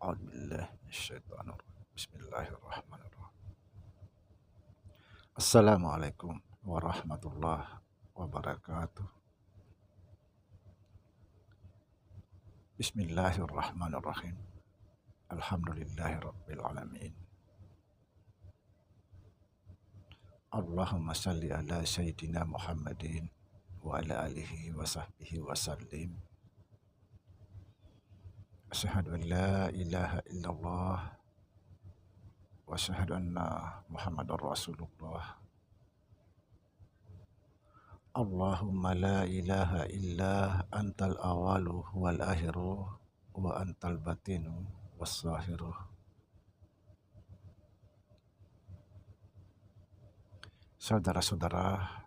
A'udzubillahi minasyaitonirrajim. Bismillahirrahmanirrahim. Assalamualaikum warahmatullahi wabarakatuh. Bismillahirrahmanirrahim. Alhamdulillahirabbil alamin. Allahumma salli ala sayyidina Muhammadin wa ala alihi wa sahbihi wa sallim. Asyhadu an la ilaha illallah wa asyhadu anna Muhammadar Rasulullah. Allahumma la ilaha illa antal awalu wal akhiru wa antal batinu was zahiru. Saudara-saudara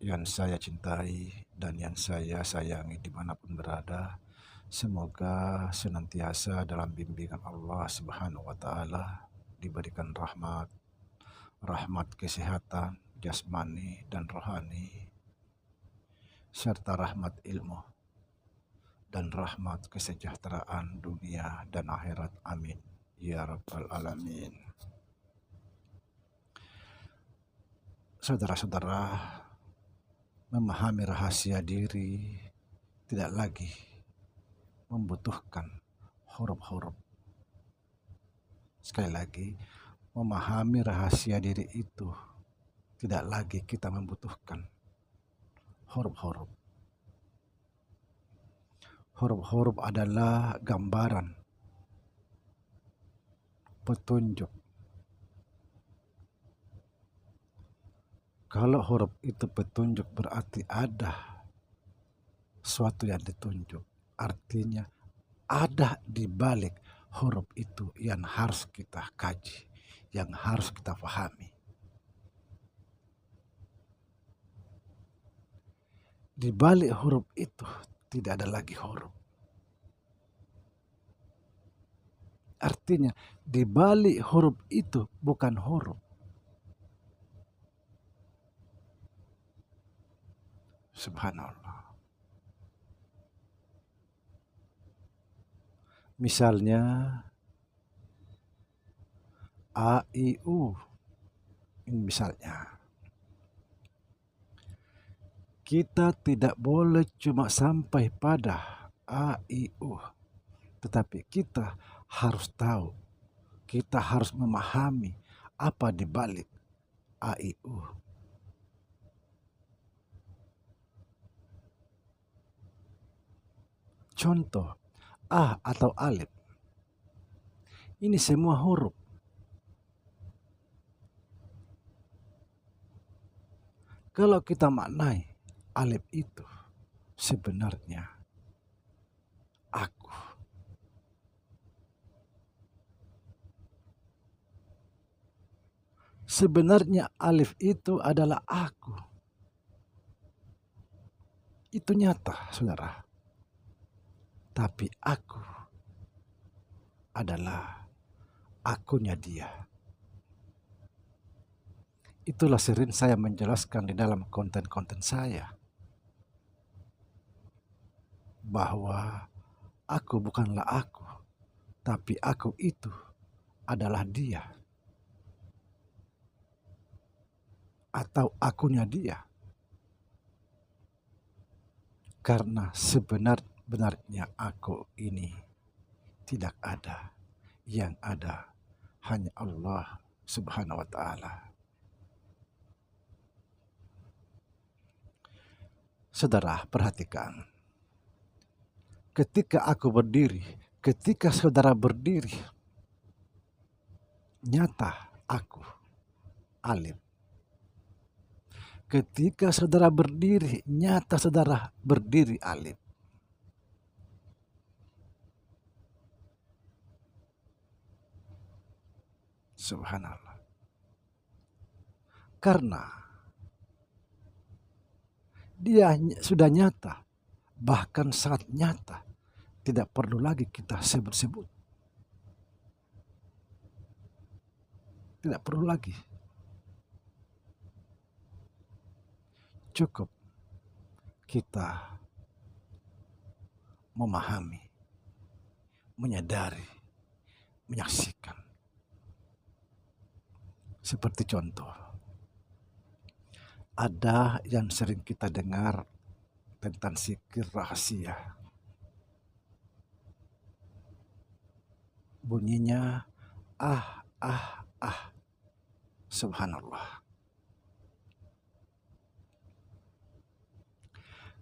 yang saya cintai dan yang saya sayangi dimanapun berada, semoga senantiasa dalam bimbingan Allah Subhanahu wa Ta'ala, diberikan rahmat kesehatan jasmani dan rohani, serta rahmat ilmu dan rahmat kesejahteraan dunia dan akhirat. Amin ya rabbal alamin. Saudara-saudara, memahami rahasia diri tidak lagi membutuhkan huruf-huruf. Sekali lagi, memahami rahasia diri itu tidak lagi kita membutuhkan huruf-huruf. Huruf-huruf adalah gambaran, petunjuk. Kalau huruf itu petunjuk, berarti ada sesuatu yang ditunjuk. Artinya ada di balik huruf itu yang harus kita kaji, yang harus kita pahami. Di balik huruf itu tidak ada lagi huruf. Artinya di balik huruf itu bukan huruf. Subhanallah. Misalnya A, I, U. Ini misalnya. Kita tidak boleh cuma sampai pada A, I, U. Tetapi kita harus tahu, kita harus memahami apa di balik A, I, U. Contoh, A atau alif. Ini semua huruf. Kalau kita maknai alif itu sebenarnya aku. Sebenarnya alif itu adalah aku. Itu nyata, saudara. Tapi aku adalah akunya dia. Itulah sering saya menjelaskan di dalam konten-konten saya, bahwa aku bukanlah aku, tapi aku itu adalah dia, atau akunya dia. Karena sebenarnya aku ini tidak ada. Yang ada hanya Allah Subhanahu wa Ta'ala. Saudara, perhatikan. Ketika aku berdiri, ketika saudara berdiri, nyata aku, alif. Ketika saudara berdiri, nyata saudara berdiri, alif. Subhanallah. Karena dia sudah nyata, bahkan sangat nyata, tidak perlu lagi kita sebut-sebut. Tidak perlu lagi. Cukup kita memahami, menyadari menyaksikan. Seperti contoh, ada yang sering kita dengar tentang zikir rahasia. Bunyinya ah, ah, ah. Subhanallah.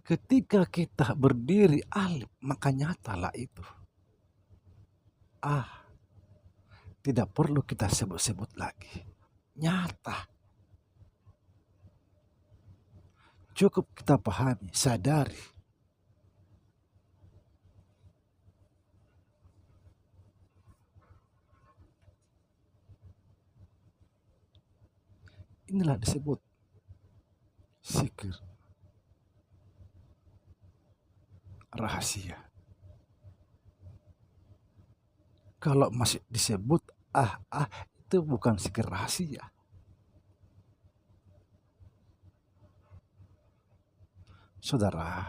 Ketika kita berdiri alif, maka nyatalah itu. Ah, tidak perlu kita sebut-sebut lagi. Nyata. Cukup kita pahami, sadari. Inilah disebut zikir rahasia. Kalau masih disebut ah, itu bukan zikir rahasia. Saudara,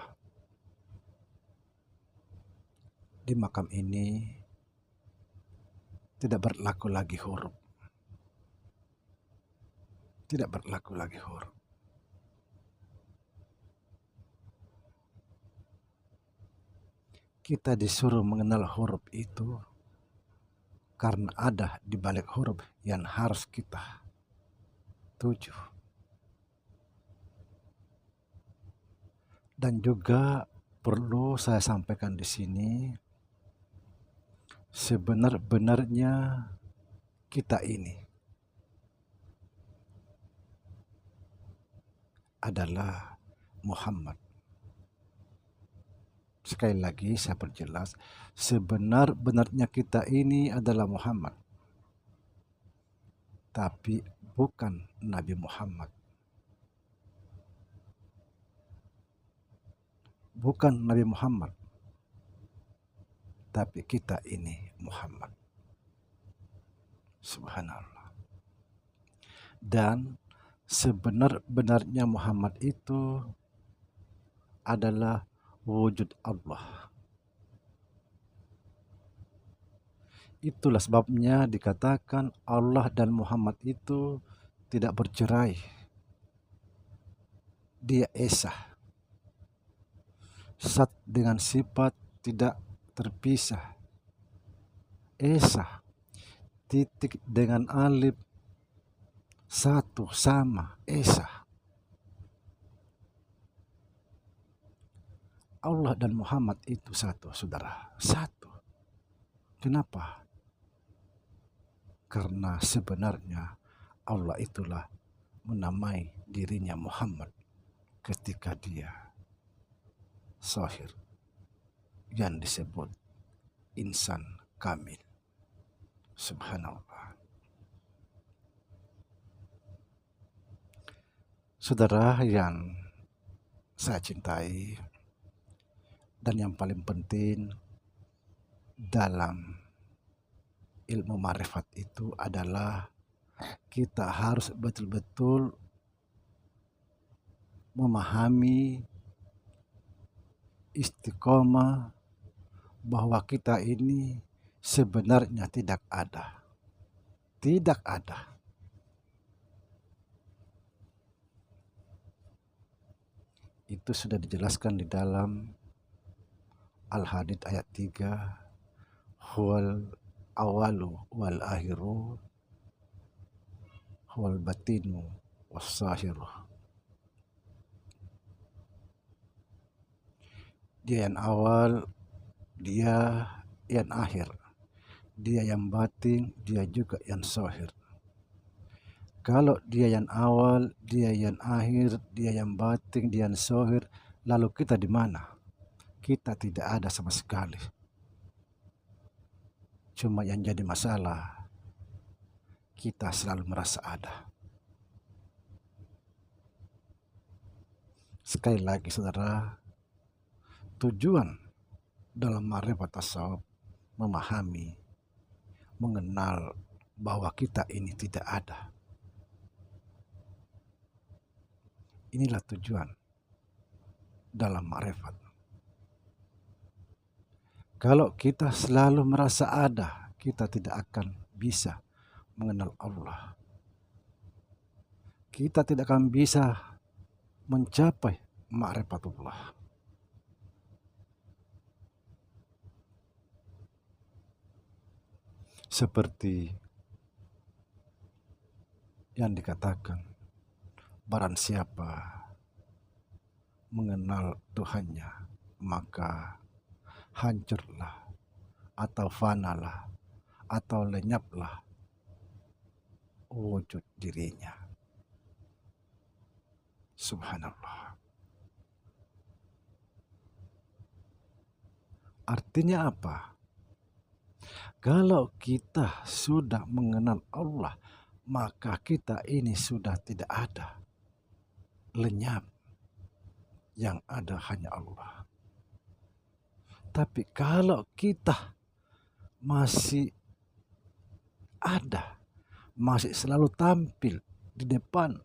di makam ini tidak berlaku lagi huruf. Tidak berlaku lagi huruf. Kita disuruh mengenal huruf itu karena ada di balik huruf yang harus kita tuju. Dan juga perlu saya sampaikan di sini, sebenar-benarnya kita ini adalah Muhammad. Sekali lagi saya perjelas, sebenar-benarnya kita ini adalah Muhammad. Tapi bukan Nabi Muhammad. Bukan Nabi Muhammad. Tapi kita ini Muhammad. Subhanallah. Dan sebenar-benarnya Muhammad itu adalah wujud Allah. Itulah sebabnya dikatakan Allah dan Muhammad itu tidak bercerai. Dia esa. Zat dengan sifat tidak terpisah. Esa. Titik dengan alif. Satu sama. Esa. Allah dan Muhammad itu satu, saudara. Satu. Kenapa? Karena sebenarnya Allah itulah menamai dirinya Muhammad ketika dia Zahir yang disebut insan kamil. Subhanallah. Saudara yang saya cintai dan yang paling penting dalam ilmu ma'rifat itu adalah kita harus betul-betul memahami istiqomah bahwa kita ini sebenarnya tidak ada. Tidak ada. Itu sudah dijelaskan di dalam Al-Hadid ayat 3. Huwal awalu wal akhiru huwal batinu was zahiru. Dia yang awal, dia yang akhir. Dia yang batin, dia juga yang zahir. Kalau dia yang awal, dia yang akhir, dia yang batin, dia yang zahir, lalu kita di mana? Kita tidak ada sama sekali. Cuma yang jadi masalah, kita selalu merasa ada. Sekali lagi saudara, tujuan dalam ma'rifat tasawuf memahami, mengenal bahwa kita ini tidak ada. Inilah tujuan dalam ma'rifat. Kalau kita selalu merasa ada, kita tidak akan bisa mengenal Allah. Kita tidak akan bisa mencapai ma'rifatullah. Seperti yang dikatakan, barang siapa mengenal Tuhannya, maka hancurlah atau fanalah atau lenyaplah wujud dirinya. Subhanallah. Artinya apa? Kalau kita sudah mengenal Allah, maka kita ini sudah tidak ada, lenyap. Yang ada hanya Allah. Tapi kalau kita masih ada, masih selalu tampil di depan,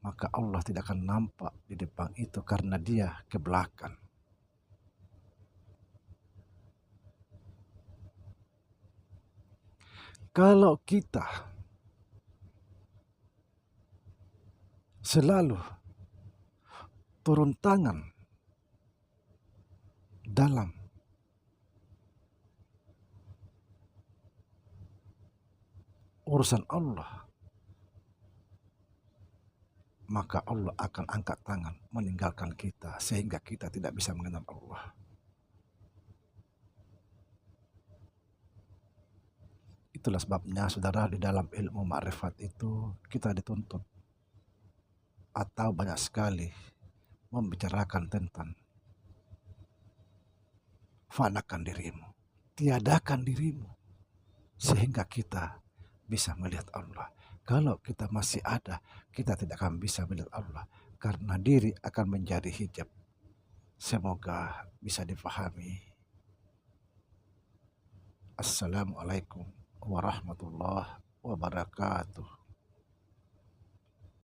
maka Allah tidak akan nampak di depan itu karena dia ke belakang. Kalau kita selalu turun tangan dalam urusan Allah, maka Allah akan angkat tangan meninggalkan kita sehingga kita tidak bisa mengenal Allah. Itulah sebabnya saudara, di dalam ilmu ma'rifat itu kita dituntut atau banyak sekali membicarakan tentang fanakan dirimu, tiadakan dirimu, sehingga kita bisa melihat Allah. Kalau kita masih ada, kita tidak akan bisa melihat Allah, karena diri akan menjadi hijab. Semoga bisa difahami. Assalamualaikum warahmatullahi wabarakatuh.